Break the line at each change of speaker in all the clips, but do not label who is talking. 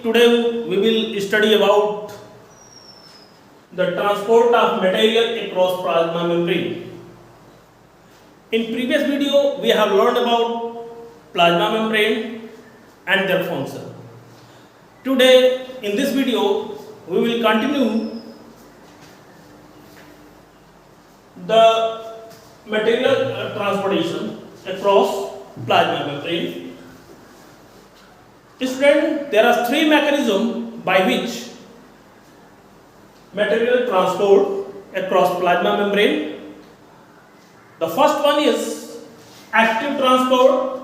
Today we will study about the transport of material across plasma membrane. In previous video we have learned about plasma membrane and their function. Today in this video we will continue the material transportation across plasma membrane. Student, there are three mechanisms by which material transport across plasma membrane. The first one is active transport.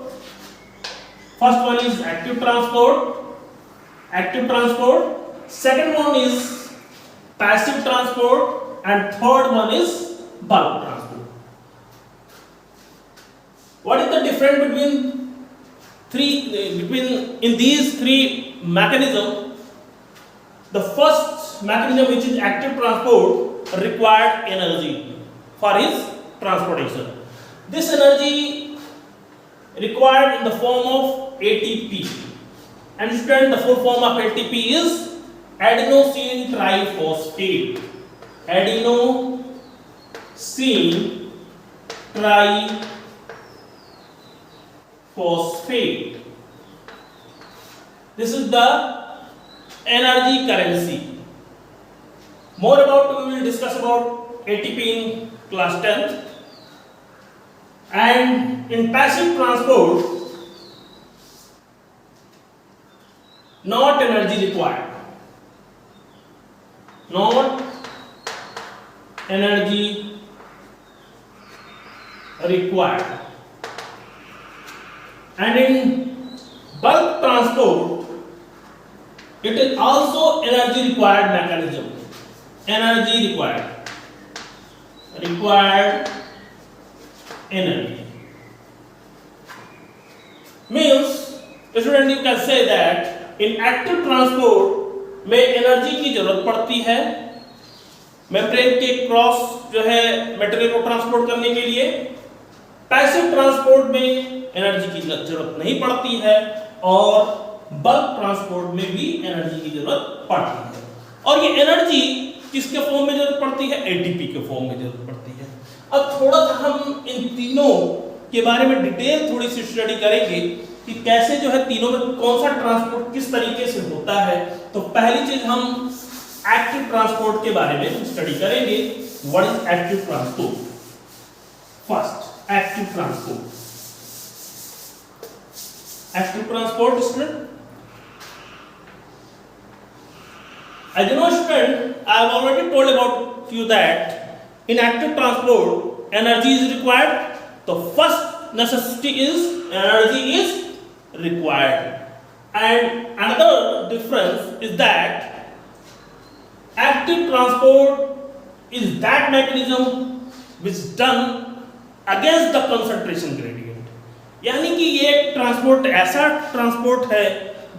Active transport. Second one is passive transport, and third one is bulk transport. What is the difference between these three mechanisms? The first mechanism, which is active transport, required energy for its transportation. This energy required in the form of ATP. And student, the full form of ATP is adenosine triphosphate. Adenosine triphosphate. This is the energy currency. More about, we will discuss about ATP in class 10th. And in passive transport, not energy required. Not energy required. And in bulk transport, it is also energy required mechanism. Energy required energy. Means, student, you can say that in active transport में energy की जरूरत पड़ती है membrane के cross जो है material को transport करने के लिए. पैसिव ट्रांसपोर्ट में एनर्जी की जरूरत नहीं पड़ती है और बल्क ट्रांसपोर्ट में भी एनर्जी की जरूरत पड़ती है. और ये एनर्जी किसके फॉर्म में जरूरत पड़ती है? एटीपी के फॉर्म में जरूरत पड़ती है. अब थोड़ा सा हम इन तीनों के बारे में डिटेल थोड़ी सी स्टडी करेंगे कि कैसे जो है तीनों में कौन सा ट्रांसपोर्ट किस तरीके से होता है. तो पहली चीज हम एक्टिव ट्रांसपोर्ट के बारे में स्टडी करेंगे. What is active transport? First, active transport. Active transport student, as you know student, I have already told about you that in active transport energy is required. The first necessity is energy is required. And another difference is that active transport is that mechanism which is done against the concentration gradient. यानी कि ये transport ऐसा transport है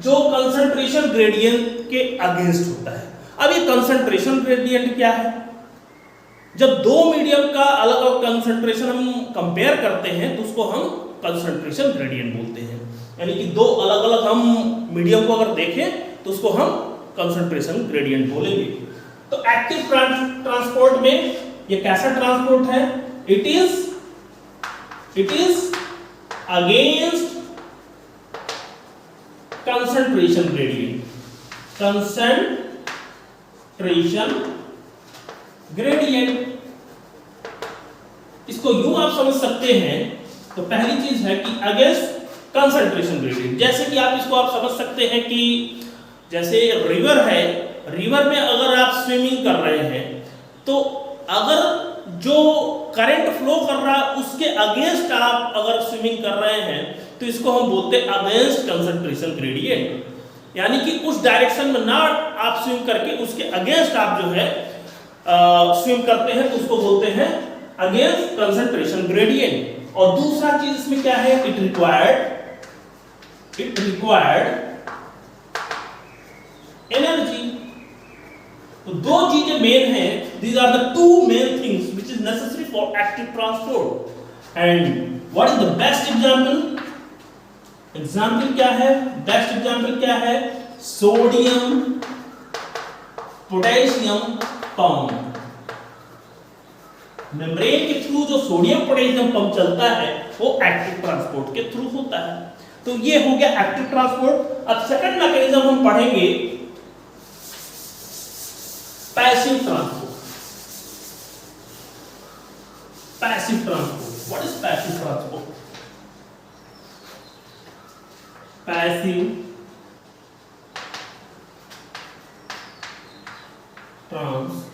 जो concentration gradient के against होता है. अब ये कंसंट्रेशन ग्रेडियंट क्या है? जब दो मीडियम का अलग अलग कंसंट्रेशन हम कंपेयर करते हैं तो उसको हम कंसंट्रेशन ग्रेडियंट बोलते हैं. यानी कि दो अलग अलग हम मीडियम को अगर देखें तो उसको हम कंसंट्रेशन ग्रेडियंट बोलेंगे. तो एक्टिव ट्रांसपोर्ट में ये कैसा ट्रांसपोर्ट है? It is against concentration gradient. Concentration gradient, इसको यूं आप समझ सकते हैं. तो पहली चीज है कि अगेंस्ट कंसंट्रेशन ग्रेडियंट. जैसे कि आप इसको आप समझ सकते हैं कि जैसे रिवर है, रिवर में अगर आप स्विमिंग कर रहे हैं तो अगर जो करंट फ्लो कर रहा है उसके अगेंस्ट आप अगर स्विमिंग कर रहे हैं तो इसको हम बोलते हैं अगेंस्ट कंसंट्रेशन ग्रेडियंट. यानी कि उस डायरेक्शन में ना आप स्विम करके उसके अगेंस्ट आप जो है स्विम करते हैं तो उसको बोलते हैं अगेंस्ट कंसंट्रेशन ग्रेडियंट. और दूसरा चीज इसमें क्या है? It required energy. तो दो चीजें मेन हैं. These are the two main things which is necessary for active transport. And what is the best example? Example क्या है? बेस्ट एग्जाम्पल क्या है? Sodium potassium pump. मेम्ब्रेन के थ्रू जो सोडियम पोटेशियम पंप चलता है वो एक्टिव ट्रांसपोर्ट के थ्रू होता है। तो ये हो गया एक्टिव ट्रांसपोर्ट। अब सेकंड मैकेनिज्म हम पढ़ेंगे passive transport. Passive transport, what is passive transport? Passive transport,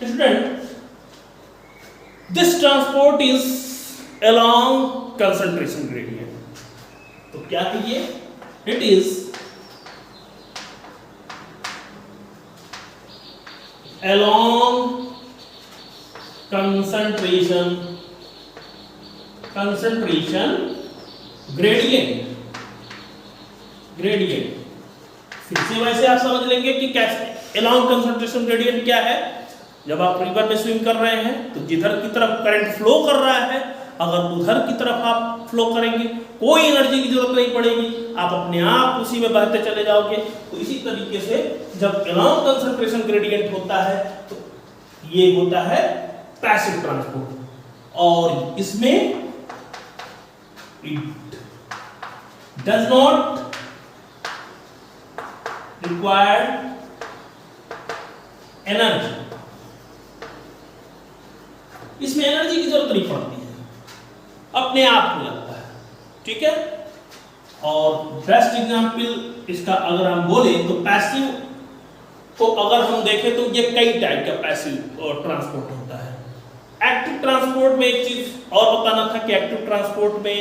student, this transport is along concentration gradient। तो क्या है ये? It is along concentration gradient। फिर से वैसे आप समझ लेंगे कि कैसे along concentration gradient क्या है। जब आप रिवर में स्विम कर रहे हैं तो जिधर की तरफ करंट फ्लो कर रहा है, अगर उधर की तरफ आप फ्लो करेंगे कोई एनर्जी की जरूरत नहीं पड़ेगी, आप अपने आप उसी में बहते चले जाओगे। तो इसी तरीके से जब along concentration gradient होता है तो ये होता है पैसिव ट्रांसपोर्ट। और इसमें it does not require energy, इसमें एनर्जी की जरूरत नहीं पड़ती है, अपने आप हो जाता है। ठीक है। और बेस्ट एग्जांपल इसका अगर हम बोले तो पैसिव को अगर हम देखें तो ये कई टाइप का पैसिव ट्रांसपोर्ट होता है। एक्टिव ट्रांसपोर्ट में एक चीज और बताना था कि एक्टिव ट्रांसपोर्ट में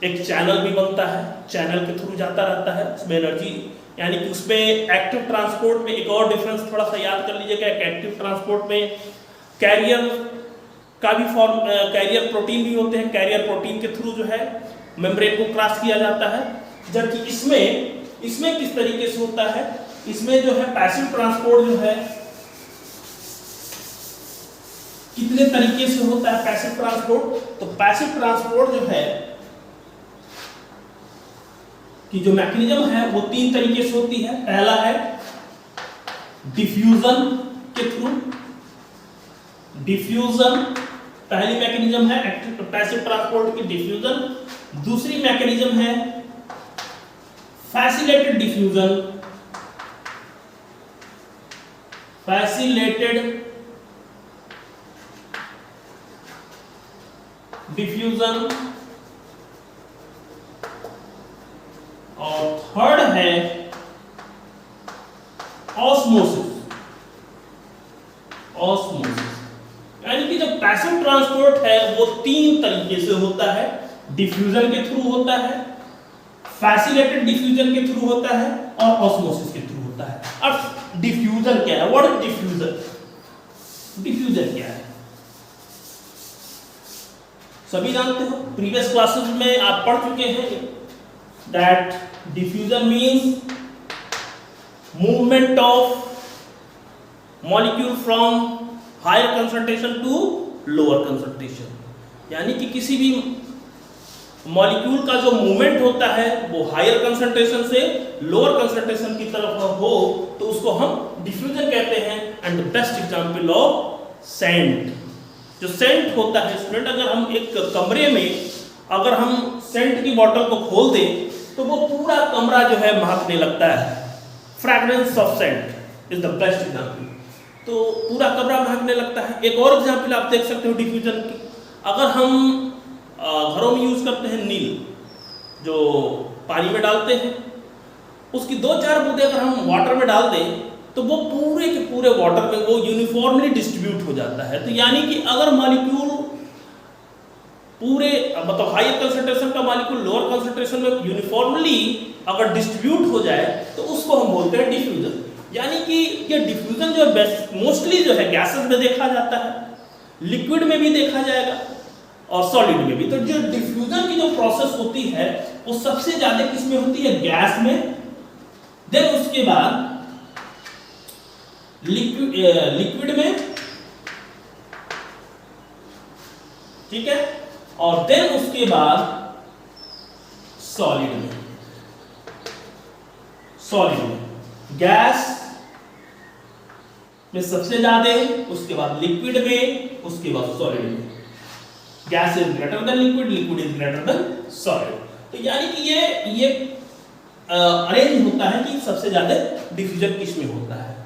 एक चैनल भी बनता है, चैनल के थ्रू जाता रहता है, उसमें एनर्जी, यानी कि उसमें एक्टिव ट्रांसपोर्ट में एक और डिफरेंस थोड़ा सा याद कर लीजिएगा। एक्टिव ट्रांसपोर्ट में कैरियर का भी फॉर्म, कैरियर प्रोटीन भी होते हैं, कैरियर प्रोटीन के थ्रू जो है मेम्ब्रेन को क्रॉस किया जाता है। जबकि इसमें किस तरीके से होता है, इसमें जो है पैसिव ट्रांसपोर्ट जो है कितने तरीके से होता है पैसिव ट्रांसपोर्ट। तो पैसिव ट्रांसपोर्ट जो है कि जो मैकेनिज्म है वो 3 तरीके से होती है। पहला है डिफ्यूजन के थ्रू, डिफ्यूजन पहली मैकेनिज्म है एक्टिव पैसिव ट्रांसपोर्ट की, डिफ्यूजन। दूसरी मैकेनिज्म है फैसिलेटेड डिफ्यूजन, फैसिलेटेड डिफ्यूजन। और थर्ड है ऑस्मोसिस। यानी कि जो पैसिव ट्रांसपोर्ट है वो 3 तरीके से होता है। डिफ्यूजन के थ्रू होता है, फैसिलेटेड डिफ्यूजन के थ्रू होता है और ऑस्मोसिस के थ्रू होता है। अब डिफ्यूजन क्या है? What is diffusion? डिफ्यूजन क्या है सभी जानते हो, प्रीवियस क्लासेस में आप पढ़ चुके हैं that diffusion means movement of molecule from higher concentration to lower concentration। यानी कि किसी भी मॉलिक्यूल का जो मूवमेंट होता है वो हायर कंसंट्रेशन से लोअर कंसंट्रेशन की तरफ हो तो उसको हम डिफ्यूजन कहते हैं। And the best example of scent, जो सेंट होता है स्टूडेंट, अगर हम एक कमरे में अगर हम सेंट की बोतल को खोल दें तो वो पूरा कमरा जो है महकने लगता है। Fragrance of scent is the best example. तो पूरा कमरा महकने लगता है। एक और एग्जांपल आप देख सकते हो डिफ्यूजन की, अगर हम घरों में यूज करते हैं नील, जो पानी में डालते हैं, उसकी 2-4 बूंदे अगर हम वाटर में डाल दें तो वो पूरे के पूरे वाटर में वो यूनिफॉर्मली डिस्ट्रीब्यूट हो जाता है। तो यानी कि अगर मॉलिक्यूल पूरे मतलब हायर कंसंट्रेशन का मॉलिक्यूल लोअर कंसंट्रेशन में यूनिफॉर्मली अगर डिस्ट्रीब्यूट हो जाए तो उसको हम बोलते हैं डिफ्यूजन। यानी कि ये डिफ्यूजन जो है मोस्टली जो है गैसेस में देखा जाता है, लिक्विड में भी देखा जाएगा और सॉलिड में भी। तो जो डिफ्यूजन की जो प्रोसेस होती है वो सबसे ज्यादा किसमें होती है? गैस में। देन उसके बाद लिक्विड में, ठीक है, और देन उसके बाद सॉलिड में, सॉलिड में गैस में सबसे ज्यादा, उसके बाद लिक्विड में, उसके बाद सॉलिड में। Gas is greater than liquid, liquid is greater than solid. तो यानी कि ये अरेंज होता है कि सबसे ज्यादा डिफ्यूजन किस में होता है।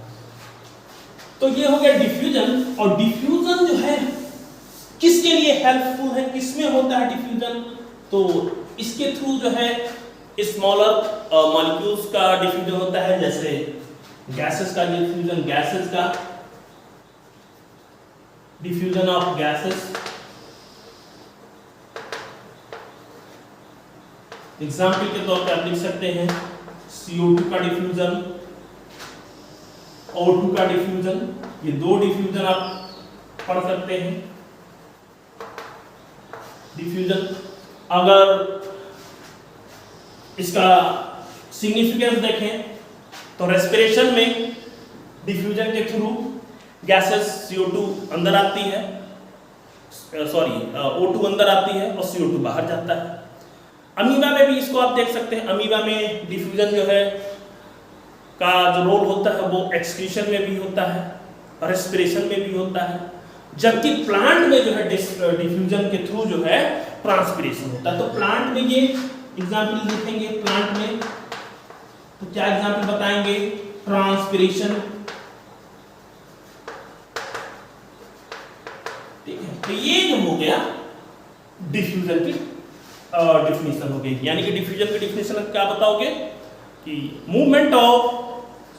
तो ये हो गया डिफ्यूजन। और डिफ्यूजन जो है किसके लिए हेल्पफुल है, किसमें होता है डिफ्यूजन? तो इसके थ्रू जो है स्मॉलर मॉलिक्यूल्स का डिफ्यूजन होता है, जैसे गैसेस का डिफ्यूजन, गैसेस का डिफ्यूजन ऑफ गैसेस। एग्जाम्पल के तौर पे आप लिख सकते हैं CO2 का डिफ्यूजन, O2 का डिफ्यूजन। ये दो डिफ्यूजन आप पढ़ सकते हैं। डिफ्यूजन, अगर इसका सिग्निफिकेंस देखें तो रेस्पिरेशन में डिफ्यूजन के थ्रू गैसेस CO2 अंदर आती है, O2 अंदर आती है और CO2 बाहर जाता है। अमीबा में भी इसको आप देख सकते हैं। अमीबा में डिफ्यूजन जो है का जो रोल होता है वो एक्सक्रीशन में भी होता है, रेस्पिरेशन में भी होता है, जबकि प्लांट में जो है डिफ्यूजन के थ्रू जो है ट्रांसपिरेशन होता है। तो प्लांट में ये एग्जाम्पल लिखेंगे, प्लांट में तो क्या एग्जाम्पल बताएंगे? ट्रांसपिरेशन। ठीक है, तो ये जो हो गया डिफ्यूजन की डिफिनेशन हो गई। यानी कि डिफ्यूजन की डिफिनेशन क्या बताओगे कि movement of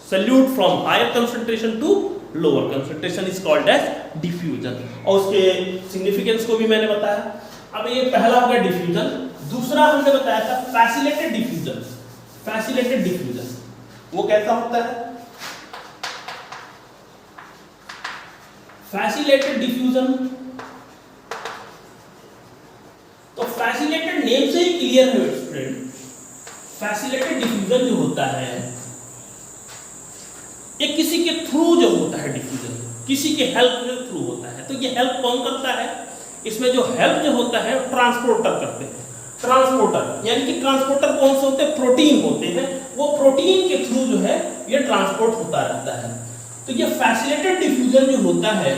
solute from higher concentration to lower concentration is called as diffusion. और उसके सिग्निफिकेंस को भी मैंने बताया। अब ये पहला हो गया डिफ्यूजन। दूसरा हमने बताया था फैसिलेटेड डिफ्यूजन। फैसिलेटेड डिफ्यूजन वो कैसा होता है? फैसिलेटेड डिफ्यूजन, तो फैसिलेटेड नेम से ही क्लियर है स्टूडेंट। फैसिलेटेड डिफ्यूजन जो होता है ये किसी के थ्रू जो होता है डिफ्यूजन, किसी के हेल्प के थ्रू होता है। तो ये हेल्प कौन करता है? इसमें जो हेल्प जो होता है ट्रांसपोर्टर करते हैं। ट्रांसपोर्टर यानी कि ट्रांसपोर्टर कौन से होते हैं? प्रोटीन होते हैं। वो प्रोटीन के थ्रू जो है ये ट्रांसपोर्ट होता रहता है। तो ये फैसिलेटेड डिफ्यूजन जो होता है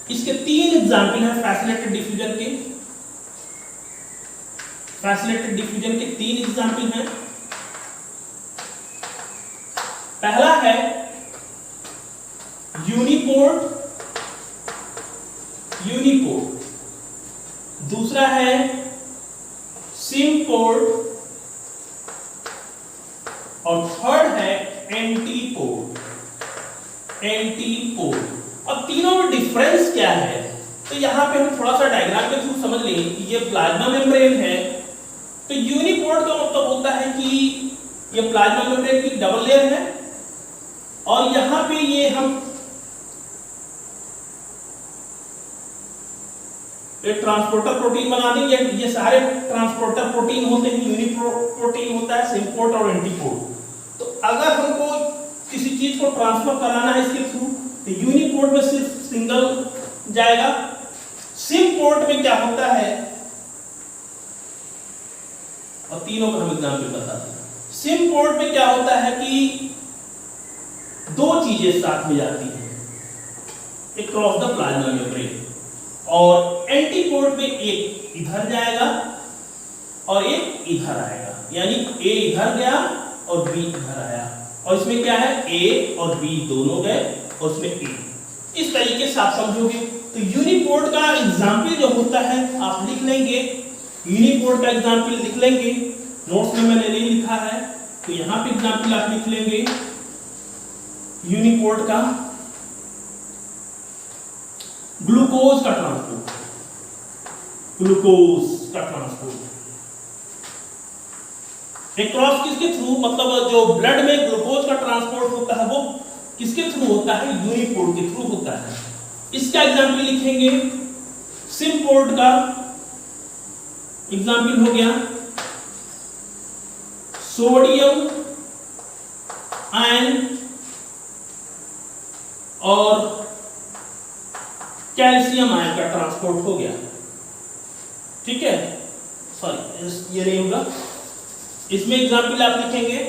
इसके तीन एग्जाम्पल है फैसिलेटेड डिफ्यूजन के। फैसिलेटेड डिफ्यूजन के तीन एग्जाम्पल हैं। पहला है यूनिपोर्ट, यूनिपोर्ट। दूसरा है सिमपोर्ट और थर्ड है एंटीपोर्ट, एंटीपोर्ट। अब तीनों में डिफरेंस क्या है? तो यहां पे हम थोड़ा सा डायग्राम के थ्रू समझ लें कि ये प्लाज्मा मेम्ब्रेन है। तो यूनिपोर्ट का मतलब होता है कि ये प्लाज्मा मेम्ब्रेन की डबल लेयर है और यहां पे ये हम एक ट्रांसपोर्टर प्रोटीन बना देंगे। ये सारे ट्रांसपोर्टर प्रोटीन होते हैं, यूनिप्रोटीन होता है, सिमपोर्ट और एंटीपोर्ट। तो अगर हमको किसी चीज को ट्रांसफर कराना है इसके थ्रू तो यूनिपोर्ट में सिर्फ सिंगल जाएगा। सिमपोर्ट में क्या होता है और तीनों का हम एग्जाम्पल बताते हैं। सिमपोर्ट में क्या होता है कि दो चीजें साथ में जाती हैं एक क्रॉस द प्लाज्मा मेम्ब्रेन, और एंटीपोर्ट में एक इधर जाएगा और एक इधर आएगा। यानी ए इधर गया और बी इधर आया और इसमें क्या है ए और बी दोनों गए और उसमें ए। इस तरीके से आप समझोगे। तो यूनिपोर्ट का एग्जाम्पल जो होता है आप लिख लेंगे, यूनिपोर्ट का एग्जाम्पल लिख लेंगे। नोट्स में मैंने नहीं लिखा है तो यहां पे एग्जाम्पल आप लिख लेंगे यूनिपोर्ट का। ग्लूकोज का ट्रांसपोर्ट, ग्लूकोज का ट्रांसपोर्ट एक क्रॉस किसके थ्रू, मतलब जो ब्लड में ग्लूकोज का ट्रांसपोर्ट होता है वो किसके थ्रू होता है? यूनिपोर्ट के थ्रू होता है। इसका एग्जाम्पल लिखेंगे। सिमपोर्ट का एग्जाम्पल हो गया सोडियम आयन और कैल्शियम आयन का ट्रांसपोर्ट हो गया। ठीक है, सॉरी ये नहीं होगा, इसमें एग्जाम्पल आप लिखेंगे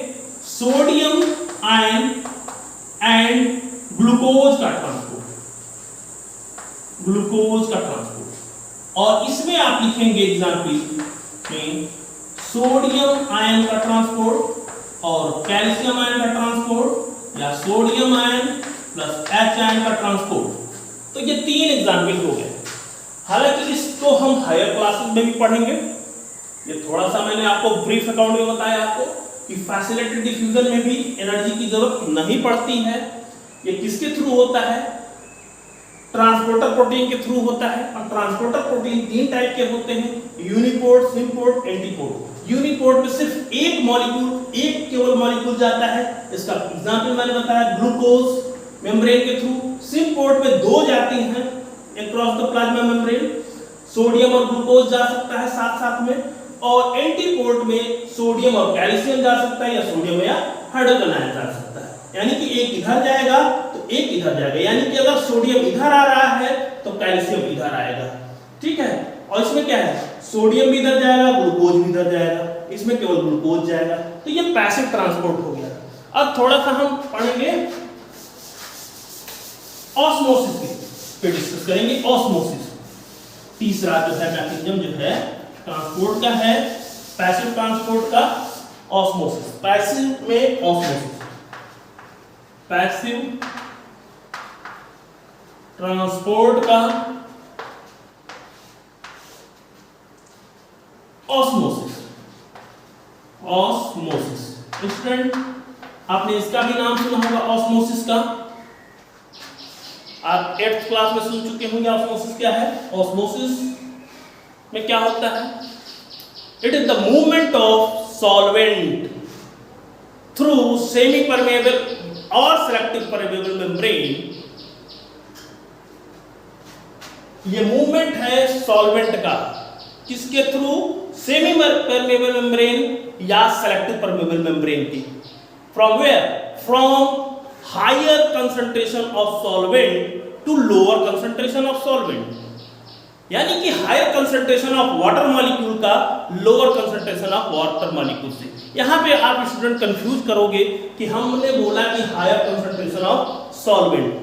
सोडियम आयन एंड ग्लूकोज का ट्रांसपोर्ट, ग्लूकोज का ट्रांसपोर्ट, और इसमें आप लिखेंगे एग्जाम्पल में सोडियम आयन का ट्रांसपोर्ट और कैल्शियम आयन का ट्रांसपोर्ट या sodium ion plus H ion का ट्रांसपोर्ट। तो ये 3 एग्जाम्पल हो गए। हालांकि इसको हम हायर क्लासेस में भी पढ़ेंगे। ये थोड़ा सा मैंने आपको ब्रीफ अकाउंट में बताया आपको कि फैसिलिटेड डिफ्यूजन में भी एनर्जी की जरूरत नहीं पड़ती है। ये किसके थ्रू होता है? ट्रांसपोर्टर प्रोटीन के थ्रू होता है। और ट्रांसपोर्टर प्रोटीन 3 टाइप के होते हैं, यूनिपोर्ट, सिम्पोर्ट, एंटीपोर्ट। यूनिपोर्ट में सिर्फ एक मॉलिक्यूल, एक केवल मॉलिक्यूल जाता है, इसका एग्जांपल मैंने बताया ग्लूकोज मेम्ब्रेन के थ्रू। सिम्पोर्ट में 2 जाती हैं across the plasma membrane, sodium और ग्लूकोज जा सकता है साथ साथ में। और एंटीपोर्ट में सोडियम और कैल्शियम जा सकता है या सोडियम या हाइड्रोजन आयन जा सकता है। यानी कि एक इधर जाएगा तो एक इधर जाएगा, यानी कि अगर सोडियम इधर आ रहा है तो कैल्शियम इधर आएगा, ठीक है। और इसमें क्या है, सोडियम भी इधर जाएगा, ग्लूकोज भी इधर जाएगा, इसमें केवल ग्लूकोज जाएगा। तो ये पैसिव ट्रांसपोर्ट हो गया। अब थोड़ा सा हम पढ़ेंगे ऑस्मोसिस पे डिस्कस करेंगे। ऑस्मोसिस तीसरा जो है मैकेनिज्म जो है ट्रांसपोर्ट का है, पैसिव ट्रांसपोर्ट का ऑस्मोसिस। पैसिव में ऑस्मोसिस, पैसिव ट्रांसपोर्ट का ऑस्मोसिस। ऑस्मोसिस स्टूडेंट आपने इसका भी नाम सुना होगा ऑस्मोसिस का। आप 8th क्लास में सुन चुके होंगे ऑस्मोसिस क्या है। ऑस्मोसिस में क्या होता है? It is the movement of solvent through semi permeable और सेलेक्टिव परमेबल मेम्ब्रेन। ये मूवमेंट है सॉल्वेंट का, किसके थ्रू? सेमी परमेबल मेम्ब्रेन या सेलेक्टिव परमेबल मेम्ब्रेन की। From where? From higher concentration of solvent to lower concentration of solvent. यानी कि higher concentration of water molecule का lower concentration of water molecule से। यहां पे आप स्टूडेंट कंफ्यूज करोगे कि हमने बोला कि हायर कंसंट्रेशन ऑफ सॉल्वेंट,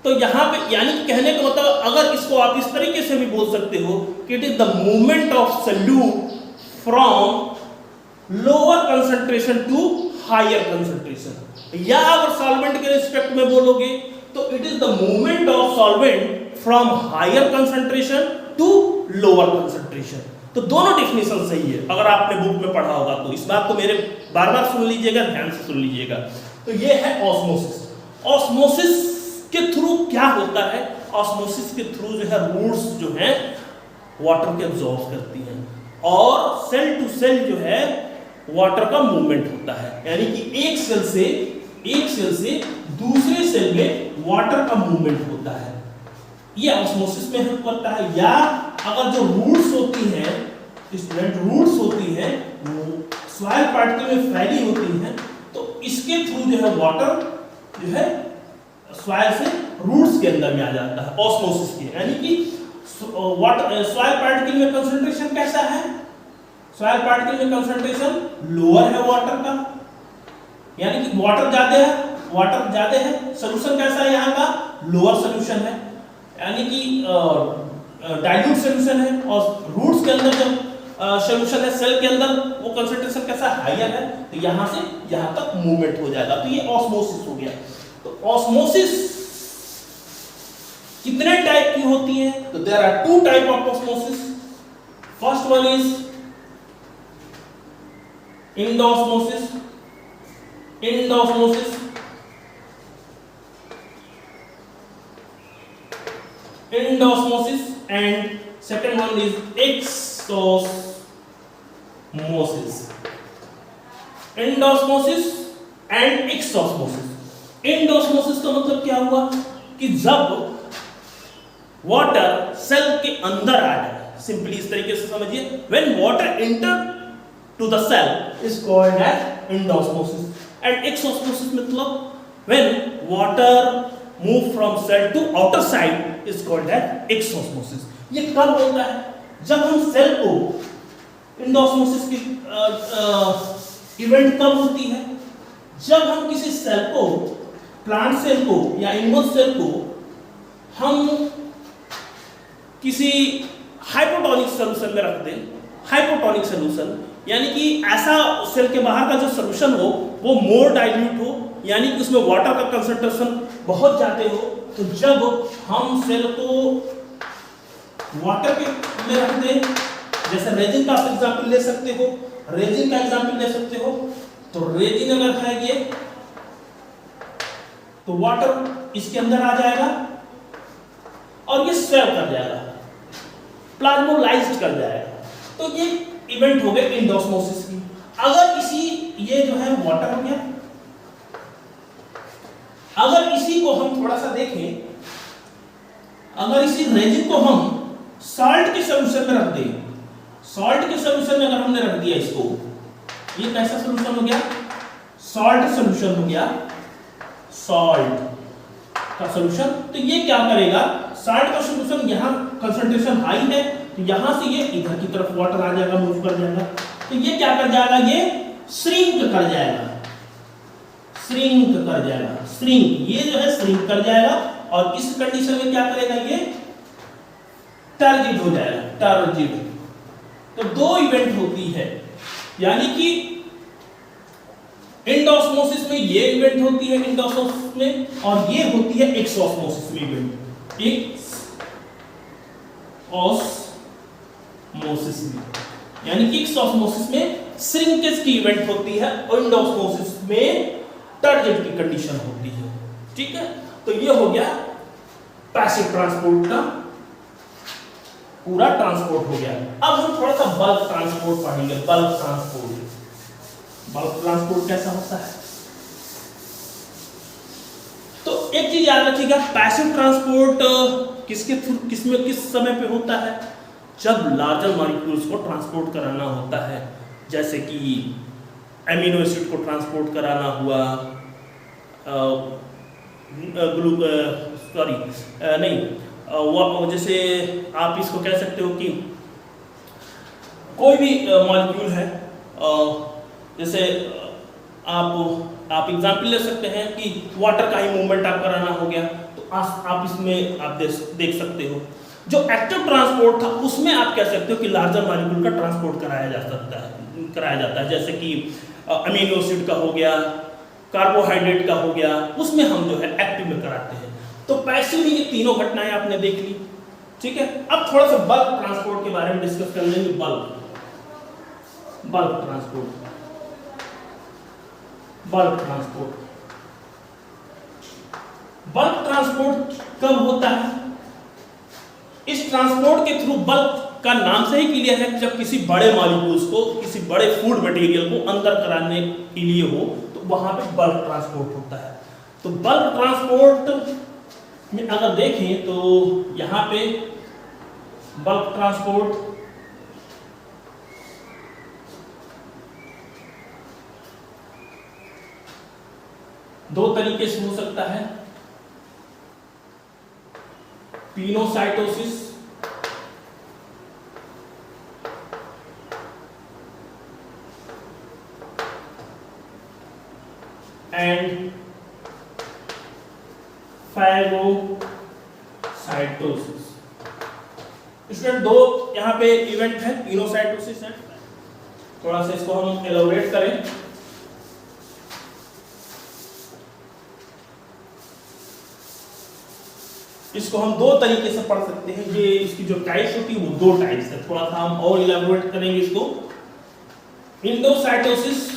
तो यहां पे यानी कहने का मतलब अगर इसको आप इस तरीके से भी बोल सकते हो कि it is the movement of solute from lower concentration to higher concentration. या अगर सॉल्वेंट के रिस्पेक्ट में बोलोगे तो it is the movement of solvent from higher concentration to lower concentration. तो दोनों डेफिनेशन सही है अगर आपने बुक में पढ़ा होगा तो। इस बात को मेरे बार बार सुन लीजिएगा, ध्यान से सुन लीजिएगा। तो ये है ऑस्मोसिस। ऑस्मोसिस के थ्रू क्या होता है? ऑस्मोसिस के थ्रू जो है रूट्स जो हैं वाटर के एब्जॉर्ब करती हैं और सेल टू सेल जो है वाटर का मूवमेंट होता है। यानी कि एक सेल से दूसरे सेल में वाटर का मूवमेंट होता है। ये ऑस्मोसिस में हेल्प करता है। या अगर जो रूट्स होती हैं स्टूडेंट, रूट्स होती हैं वो सॉइल पार्टिकल में फैली होती हैं, तो इसके थ्रू जो है वाटर जो है सॉइल से रूट्स के अंदर में आ जाता है ऑस्मोसिस के। यानी कि वाटर सॉइल पार्टिकल में कंसंट्रेशन कैसा है? सॉइल पार्टिकल में कंसंट्रेशन लोअर है वाटर का, यानी कि वाटर ज्यादा है। सॉल्यूशन कैसा है यहाँ का? लोअर सॉल्यूशन है, यानी कि डाइल्यूट सॉल्यूशन है। और रूट्स के अंदर जब सॉल्यूशन है सेल के अंदर वो कंसंट्रेशन कैसा? हायर है। तो यहाँ से यहाँ तक मूवमेंट हो जाएगा। तो ये ऑस्मोसिस हो गया। तो ऑस्मोसिस कितने टाइप की होती है? तो there are 2 type of osmosis. First one is endosmosis. Endosmosis and second one is exosmosis. Endosmosis and exosmosis. Endosmosis का मतलब क्या हुआ कि जब वाटर सेल के अंदर आ जाए, सिंपली इस तरीके से समझिए, when water enter to the cell is called as endosmosis. And exosmosis मतलब when water move from cell to outer side is called as exosmosis. ये कब होता है? जब हम सेल को इंडोस्मोसिस की इवेंट कब होती है? जब हम किसी सेल को, प्लांट सेल को या एनिमल सेल को हम किसी हाइपोटोनिक सोल्यूशन में रख दें। हाइपोटोनिक सोल्यूशन यानी कि ऐसा सेल के बाहर का जो सोल्यूशन हो वो मोर डाइल्यूट हो, यानी कि उसमें वाटर का कंसंट्रेशन बहुत ज्यादा हो। तो जब हम सेल को वाटर के में रख दें, जैसे रेजिन का आप एग्जाम्पल ले सकते हो, रेजिन का एग्जाम्पल ले सकते हो, तो रेजिन अगर है ये, तो वाटर इसके अंदर आ जाएगा और ये स्वेल कर जाएगा, प्लाज्मोलाइज्ड कर जाएगा। तो ये इवेंट हो गए इंडोस्मोसिस की। अगर इसी ये जो है वाटर हो गया, अगर इसी को हम थोड़ा सा देखें, अगर इसी रेजिन को हम सॉल्ट के सोल्यूशन में रख दें, सॉल्ट के सोल्यूशन में अगर हमने रख दिया इसको, ये कैसा सोल्यूशन हो गया? सॉल्ट सोल्यूशन हो गया, सॉल्ट का सोल्यूशन। तो ये क्या करेगा? सॉल्ट का सोल्यूशन यहाँ कंसंट्रेशन हाई है, तो यहां से ये इधर की तरफ वाटर आ जाएगा, मूव कर जाएगा। तो ये क्या कर जाएगा? ये श्रिंक कर जाएगा, श्रिंक कर जाएगा, श्रिंक, ये जो है श्रिंक कर जाएगा। और इस कंडीशन में क्या करेगा? ये टर्जिड हो जाएगा, टर्जिड। तो दो इवेंट होती है, यानी कि एंडोस्मोसिस में ये इवेंट होती है इंडोस्मोसिस में, और ये होती है एक्सोस्मोसिस में इवेंट, एक्सोस्मोसिस में, यानी कि एक्सोस्मोसिस में श्रिंकेज की इवेंट होती है और एंडोस्मोसिस में टर्जिड की कंडीशन होती है। ठीक है, तो ये हो गया पैसिव ट्रांसपोर्ट का पूरा ट्रांसपोर्ट हो गया। अब हम थोड़ा सा बल्क ट्रांसपोर्ट पढ़ेंगे। बल्क ट्रांसपोर्ट, बल्क ट्रांसपोर्ट कैसा होता है? तो एक चीज याद रखिएगा, पैसिव ट्रांसपोर्ट किसके थ्रू, किसमें, किस समय पे होता है? जब लार्जर मॉलिक्यूल्स को ट्रांसपोर्ट कराना होता है, जैसे कि एमिनो एसिड को ट्रांसपोर्ट कराना हुआ, जैसे आप इसको कह सकते हो कि कोई भी मॉलिक्यूल है, जैसे आप एग्जांपल ले सकते हैं कि वाटर का ही मूवमेंट आप कराना हो गया, तो आप इसमें आप देख सकते हो जो एक्टिव ट्रांसपोर्ट था उसमें आप कह सकते हो कि लार्जर मॉलिक्यूल का ट्रांसपोर्ट कराया जाता है, जैसे कि अमीनो एसिड का हो गया, कार्बोहाइड्रेट का हो गया, उसमें हम जो है एक्टिव में कराते हैं। तो पैसिव में ये तीनों घटनाएं आपने देख ली। ठीक है, अब थोड़ा सा बल्क ट्रांसपोर्ट के बारे में डिस्कस कर लेंगे। बल्क ट्रांसपोर्ट कब होता है? इस ट्रांसपोर्ट के थ्रू, बल्क का नाम से ही क्लियर है, जब किसी बड़े मॉलिक्यूल्स को, किसी बड़े फूड मटेरियल को अंदर कराने के लिए हो, तो वहां पे बल्क ट्रांसपोर्ट होता है। तो बल्क ट्रांसपोर्ट में अगर देखें तो यहां पे बल्क ट्रांसपोर्ट दो तरीके से हो सकता है, पिनोसाइटोसिस एंड फैगोसाइटोसिस। स्टूडेंट दो यहाँ पे इवेंट है, पिनोसाइटोसिस है। थोड़ा सा इसको हम एलोबरेट करें। इसको हम दो तरीके से पढ़ सकते हैं। ये इसकी जो टाइप्स होती है वो दो टाइप्स है, थोड़ा सा हम और इलैबोरेट करेंगे इसको। Endocytosis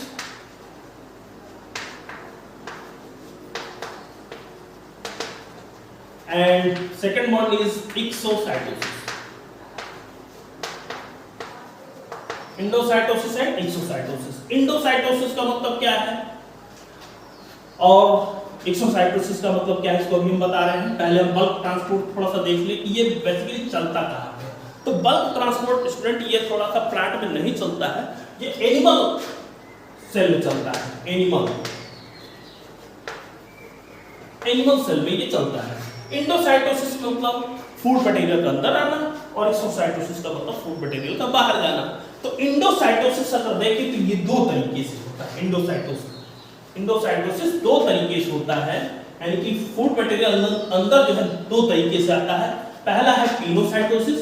and second one is exocytosis. Endocytosis and exocytosis. Endocytosis का मतलब क्या है और एक्सोसाइटोसिस का मतलब क्या है, इसको अभी हम बता रहे हैं। पहले हम बल्क ट्रांसपोर्ट थोड़ा सा देख ले कि ये बेसिकली चलता कहाँ है। तो बल्क ट्रांसपोर्ट स्टूडेंट ये थोड़ा सा प्लांट में नहीं चलता है, ये एनिमल सेल में चलता है। एनिमल सेल में ये चलता है। इंडोसाइटोसिस का मतलब फूड मटेरियल का अंदर आना और एक्सोसाइटोसिस का मतलब फूड मटेरियल का बाहर जाना। तो इंडोसाइटोसिस अगर देखें तो ये दो तरीके से होता है। इंडोसाइटोसिस दो तरीके से होता है, यानी कि फूड मटेरियल अंदर जो है दो तरीके से आता है। पहला है पिनोसाइटोसिस।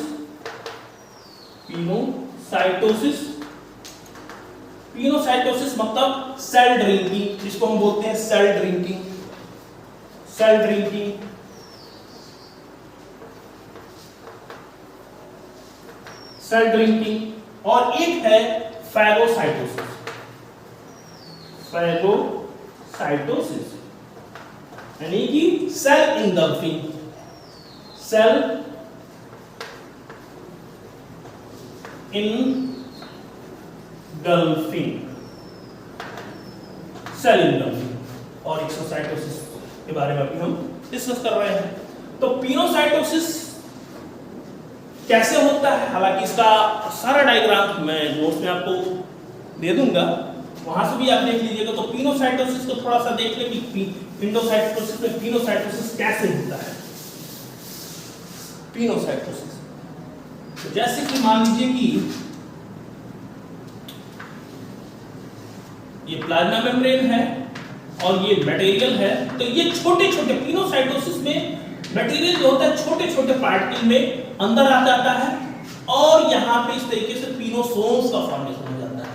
पिनोसाइटोसिस मतलब सेल ड्रिंकिंग, जिसको हम बोलते हैं सेल ड्रिंकिंग। और एक है फैगोसाइटोसिस, यानी कि सेल इंगल्फिंग। और एक्सोसाइटोसिस के बारे में अभी हम डिस्कस कर रहे हैं। तो पिनोसाइटोसिस कैसे होता है, हालांकि इसका सारा डायग्राम मैं नोट्स में आपको दे दूंगा, वहां से भी आप देख लीजिएगा। तो पिनोसाइटोसिस को थोड़ा सा देख लें कि इंडोसाइटोसिस में पिनोसाइटोसिस कैसे होता है। पिनोसाइटोसिस तो जैसे कि मान लीजिए कि ये प्लाज्मा मेम्ब्रेन है और ये मटेरियल है, तो ये छोटे छोटे पिनोसाइटोसिस में मटेरियल जो होता है छोटे छोटे पार्टिकल में अंदर आ जाता है और यहाँ पे इस तरीके से पिनोसोम्स का फॉर्मेशन हो जाता है।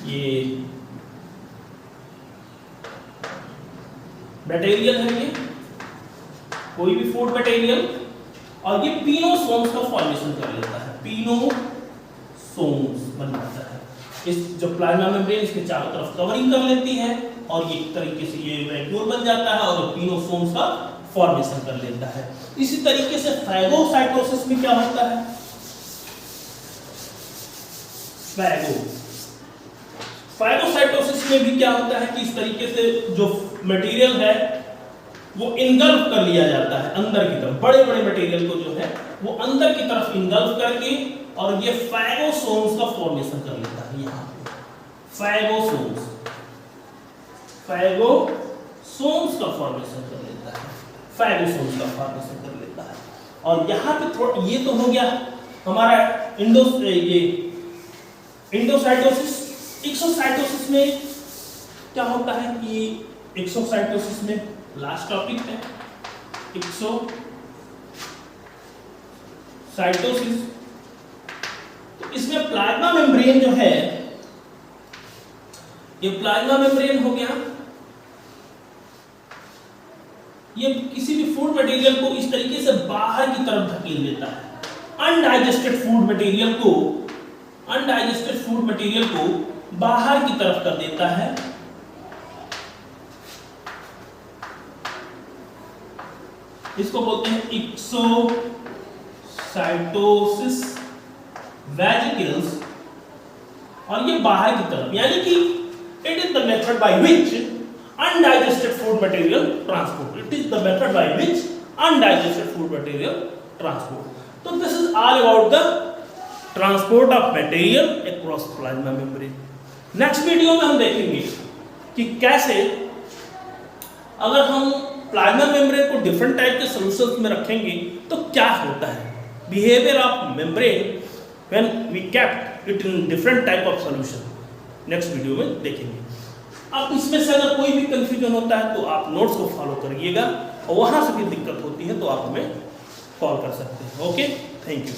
ये मटेरियल है, ये कोई भी फूड मटेरियल, और ये पिनोसोम्स का फॉर्मेशन कर लेता है, पिनोसोम्स बन जाता है। इस जो प्लाज्मा मेम्ब्रेन इसके चारों तरफ कवरिंग कर लेती है और ये एक तरीके से ये वैक्यूल बन जाता है और पिनोसोम्स का फॉर्मेशन कर लेता है। इसी तरीके से फैगोसाइटोसिस में क्या होता है, फैगोसाइटोसिस में भी क्या होता है कि इस तरीके से जो मटेरियल है वो इनगल्फ कर लिया जाता है अंदर की तरफ, बड़े बड़े मटेरियल को जो है वो अंदर की तरफ इनगल्फ करके और ये फैगोसोम्स का फॉर्मेशन कर लेता है। यहाँ पे फैगोसोम्स का फॉर्मेशन कर लेता है, और यहाँ पे थोड़ा ये तो हो गया हमारा इंडोसाइटोसिस। एक्सोसाइटोसिस में क्या होता है कि एक्सोसाइटोसिस में लास्ट टॉपिक है एक्सोसाइटोसिस। तो इसमें प्लाज्मा मेम्ब्रेन जो है, ये प्लाज्मा मेम्ब्रेन हो गया, ये किसी भी फूड मटेरियल को इस तरीके से बाहर की तरफ धकेल देता है। अनडाइजेस्टेड फूड मटेरियल को बाहर की तरफ कर देता है। इसको बोलते हैं एक्सोसाइटोसिस वेजिकल्स, और ये बाहर की तरफ, यानी कि it is the method by which undigested food material transport. So this is all about the transport of material across plasma membrane. Next video में हम देखेंगे कि कैसे अगर हम प्लाज्मा मेम्ब्रेन को डिफरेंट टाइप के सॉल्यूशंस में रखेंगे तो क्या होता है, behaviour of membrane when we kept it in different type of solution. Next video में देखेंगे। अब इसमें से अगर कोई भी कंफ्यूजन होता है तो आप नोट्स को फॉलो करिएगा, और वहां से भी दिक्कत होती है तो आप हमें कॉल कर सकते हैं। Okay, thank you.